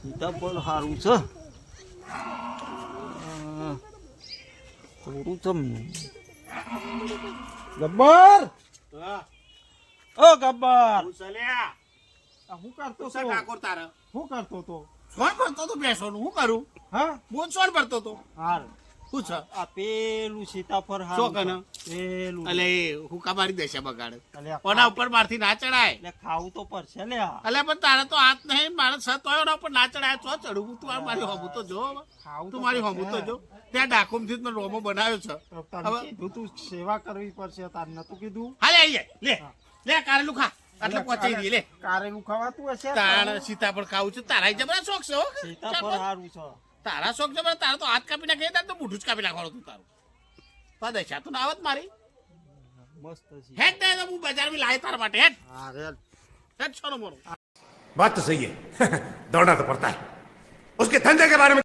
સીતાફળ સારું છે. થોડું ચમ ગબ્બર. ઓ ગબ્બર, હું કરતો તો? હું કરતો તો? સોન ભરતો તો બેસવાનું હું કરું? હા, બોન સોન ભરતો તો. હાર શું છે? આ પેલું સીતાફળ શું હારું કને? છે. પેલું અલે હું કમારી દેશે બગાડે. અલ્યા કોના ઉપર મારથી ના ચડાય? એટલે ખાવું તો પડશે લે. અલે પણ તારે તો હાથ નહીં, મારે સત હોય એના ઉપર ના ચડાય તો ચડવું. તું આ મારી હોમું તો જો હવે. ખાવું તું મારી હોમું તો જો. ત્યાં ડાકોમ થી મેં રોમો બનાવ્યો છે. તને કીધું તું સેવા કરવી પડશે, તાર નતું કીધું? હાલે આઈએ લે લે કારેલું ખા એટલે પચાઈ દે લે. કારેલું ખવાતું હશે. તારે સીતાફળ ખાવું છે, તારા જબરા શોખ છે હો. સીતાફળ સારું છે. તારા શોખ જબરા, તારા તો હાથ કાપી નાખે, તારે તો બુઢું જ કાપી નાખવાનું તું તારું. પદેશા તું આવત મારી મસ્ત છે. હેડ દે તો હું બજારમાં લાય તારા માટે હેડ હા રે. હેડ છોરો મોરો. बात तो सही है दौड़ना तो पड़ता है उसके धंधे के बारे में